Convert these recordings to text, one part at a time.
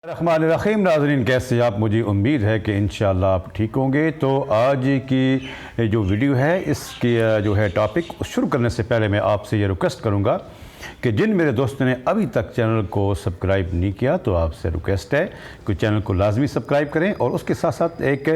रहमान रहीम। नाज़रीन, कैसे आप? मुझे उम्मीद है कि इंशाअल्लाह आप ठीक होंगे। तो आज की जो वीडियो है इसकी जो है टॉपिक शुरू करने से पहले मैं आपसे ये रिक्वेस्ट करूँगा कि जिन मेरे दोस्तों ने अभी तक चैनल को सब्सक्राइब नहीं किया तो आपसे रिक्वेस्ट है कि चैनल को लाजमी सब्सक्राइब करें और उसके साथ साथ एक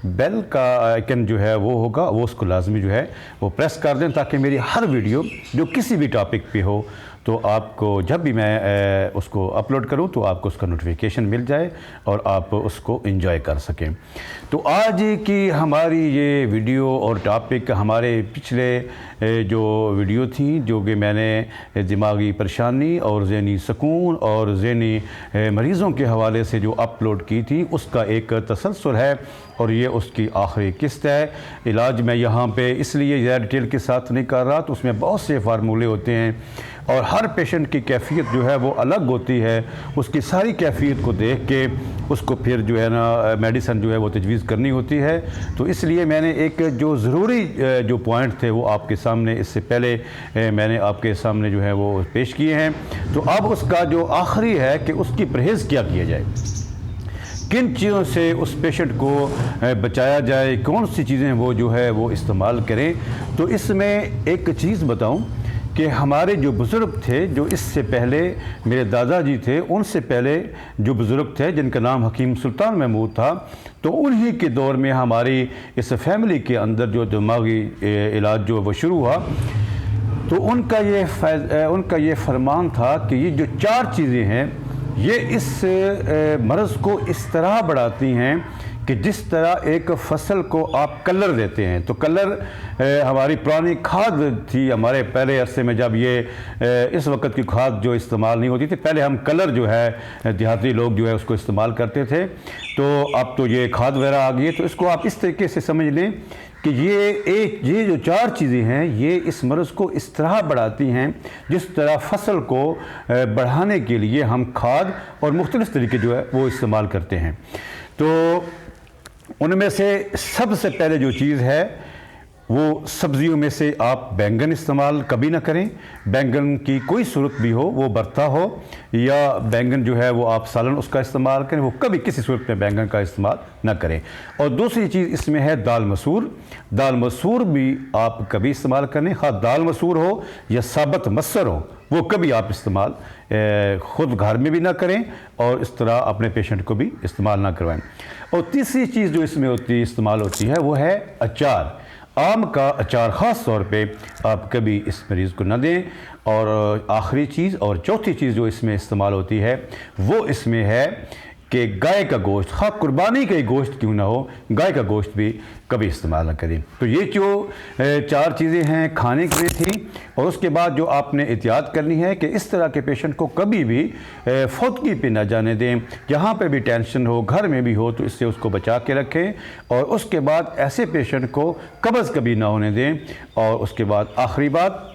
बेल का आइकन जो है वो होगा, वो उसको लाजमी जो है वो प्रेस कर दें ताकि मेरी हर वीडियो जो किसी भी टॉपिक पे हो तो आपको जब भी मैं उसको अपलोड करूं तो आपको उसका नोटिफिकेशन मिल जाए और आप उसको एंजॉय कर सकें। तो आज की हमारी ये वीडियो और टॉपिक हमारे पिछले जो वीडियो थी जो कि मैंने दिमागी परेशानी और ज़हनी सुकून और ज़हनी मरीज़ों के हवाले से जो अपलोड की थी उसका एक तसलसल है और ये उसकी आखिरी किस्त है। इलाज मैं यहाँ पे इसलिए ज़्यादा डिटेल के साथ नहीं कर रहा, तो उसमें बहुत से फार्मूले होते हैं और हर पेशेंट की कैफियत जो है वो अलग होती है। उसकी सारी कैफियत को देख के उसको फिर जो है ना मेडिसिन जो है वो तजवीज़ करनी होती है। तो इसलिए मैंने एक जो ज़रूरी जो पॉइंट थे वो आपके सामने इससे पहले मैंने आपके सामने जो है वो पेश किए हैं। तो अब उसका जो आखिरी है कि उसकी परहेज़ क्या किया जाए, किन चीज़ों से उस पेशेंट को बचाया जाए, कौन सी चीज़ें वो जो है वो इस्तेमाल करें। तो इसमें एक चीज़ बताऊं कि हमारे जो बुज़ुर्ग थे, जो इससे पहले मेरे दादाजी थे, उनसे पहले जो बुज़ुर्ग थे जिनका नाम हकीम सुल्तान महमूद था, तो उन्हीं के दौर में हमारी इस फैमिली के अंदर जो दिमागी इलाज जो वो शुरू हुआ। तो उनका ये फरमान था कि ये जो चार चीज़ें हैं ये इस मर्ज़ को इस तरह बढ़ाती हैं कि जिस तरह एक फसल को आप कलर देते हैं। तो कलर हमारी पुरानी खाद थी हमारे पहले अरसे में, जब ये इस वक्त की खाद जो इस्तेमाल नहीं होती थी, पहले हम कलर जो है देहाती लोग जो है उसको इस्तेमाल करते थे। तो अब तो ये खाद वगैरह आ गई है। तो इसको आप इस तरीके से समझ लें कि ये जो चार चीज़ें हैं ये इस मर्ज़ को इस तरह बढ़ाती हैं जिस तरह फसल को बढ़ाने के लिए हम खाद और मुख्तलिफ़ तरीके जो है वो इस्तेमाल करते हैं। तो उनमें से सबसे पहले जो चीज़ है वो सब्ज़ियों में से आप बैंगन इस्तेमाल कभी ना करें। बैंगन की कोई सूरत भी हो, वो भरता हो या बैंगन जो है वो आप सालन उसका इस्तेमाल करें, वो कभी किसी सूरत में बैंगन का इस्तेमाल ना करें। और दूसरी चीज़ इसमें है दाल मसूर। दाल मसूर भी आप कभी इस्तेमाल करें, हाँ दाल मसूर हो या साबत मसर हो, वो कभी आप इस्तेमाल ख़ुद घर में भी ना करें और इस तरह अपने पेशेंट को भी इस्तेमाल ना करवाएं। और तीसरी चीज़ जो इसमें इस्तेमाल होती है वो है अचार। आम का अचार ख़ास तौर पे आप कभी इस मरीज़ को न दें। और आखिरी चीज़ और चौथी चीज़ जो इसमें इस्तेमाल होती है वो इसमें है कि गाय का गोश्त, ख़ास कुर्बानी का गोश्त क्यों ना हो, गाय का गोश्त भी कभी इस्तेमाल ना करें। तो ये जो चार चीज़ें हैं खाने की थी। और उसके बाद जो आपने एहतियात करनी है कि इस तरह के पेशेंट को कभी भी फौतगी पे ना जाने दें। जहाँ पे भी टेंशन हो, घर में भी हो, तो इससे उसको बचा के रखें। और उसके बाद ऐसे पेशेंट को कब्ज़ कभी ना होने दें। और उसके बाद आखिरी बात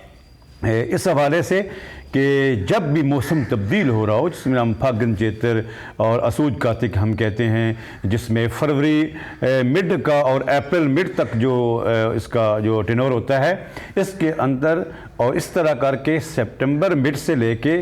इस हवाले से कि जब भी मौसम तब्दील हो रहा हो, जिसमें हम फागन चेतर और असूज कार्तिक हम कहते हैं, जिसमें फरवरी मिड का और अप्रैल मिड तक जो इसका जो टेनोर होता है, इसके अंदर और इस तरह करके सितंबर मिड से लेके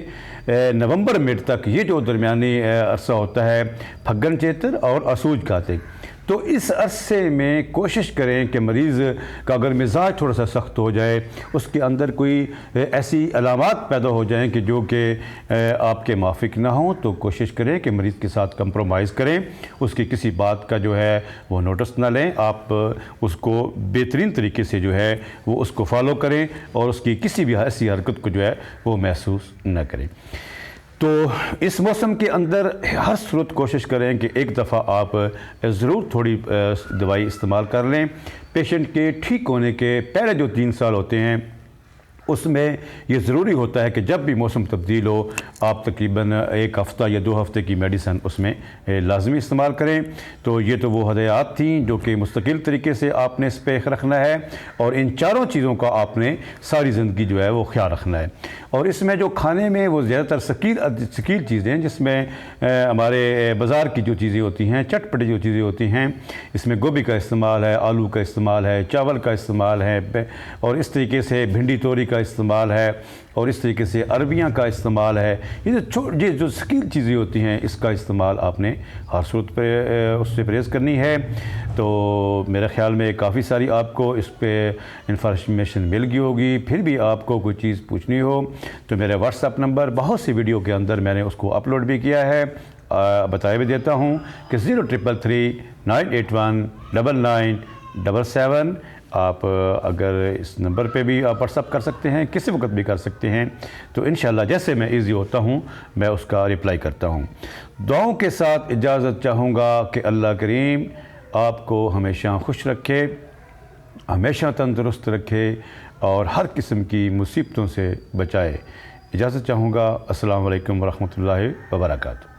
नवंबर मिड तक ये जो दरमियानी अरसा होता है फगन चेतर और असूज कार्तिक, तो इस अरसे में कोशिश करें कि मरीज़ का अगर मिजाज थोड़ा सा सख्त हो जाए, उसके अंदर कोई ऐसी अलामात पैदा हो जाएं कि जो कि आपके माफिक ना हों, तो कोशिश करें कि मरीज़ के साथ कंप्रोमाइज़ करें। उसकी किसी बात का जो है वो नोटिस ना लें, आप उसको बेहतरीन तरीके से जो है वो उसको फॉलो करें और उसकी किसी भी ऐसी हरकत को जो है वो महसूस न करें। तो इस मौसम के अंदर हर सूरत कोशिश करें कि एक दफ़ा आप ज़रूर थोड़ी दवाई इस्तेमाल कर लें। पेशेंट के ठीक होने के पहले जो 3 साल होते हैं उसमें ये ज़रूरी होता है कि जब भी मौसम तब्दील हो आप तकरीबन 1 हफ़्ता या 2 हफ़्ते की मेडिसिन उसमें लाजमी इस्तेमाल करें। तो ये तो वो हदायत थी जो कि मुस्तकिल तरीके से आपने इस पर रखना है और इन चारों चीज़ों का आपने सारी ज़िंदगी जो है वो ख्याल रखना है। और इसमें जो खाने में वो ज़्यादातर शकील चीज़ें, जिसमें हमारे बाज़ार की जो चीज़ें होती हैं, चटपटी जो चीज़ें होती हैं, इसमें गोभी का इस्तेमाल है, आलू का इस्तेमाल है, चावल का इस्तेमाल है और इस तरीके से भिंडी तोरी کا استعمال ہے اور اس طریقے سے عربیاں کا استعمال ہے، یہ جو ثقیل چیزیں ہوتی ہیں اس کا استعمال آپ نے ہر صورت پہ اس سے پرہیز کرنی ہے۔ تو میرے خیال میں کافی ساری آپ کو اس پہ انفارمیشن مل گئی ہوگی۔ پھر بھی آپ کو کوئی چیز پوچھنی ہو تو میرے واٹس ایپ نمبر بہت سی ویڈیو کے اندر میں نے اس کو اپلوڈ بھی کیا ہے، بتایا بھی دیتا ہوں کہ 0333-981-9977۔ آپ اگر اس نمبر پہ بھی آپ واٹس ایپ کر سکتے ہیں، کسی وقت بھی کر سکتے ہیں، تو انشاءاللہ جیسے میں ایزی ہوتا ہوں میں اس کا رپلائی کرتا ہوں۔ دعاؤں کے ساتھ اجازت چاہوں گا کہ اللہ کریم آپ کو ہمیشہ خوش رکھے، ہمیشہ تندرست رکھے اور ہر قسم کی مصیبتوں سے بچائے۔ اجازت چاہوں گا۔ السلام علیکم ورحمۃ اللہ وبرکاتہ۔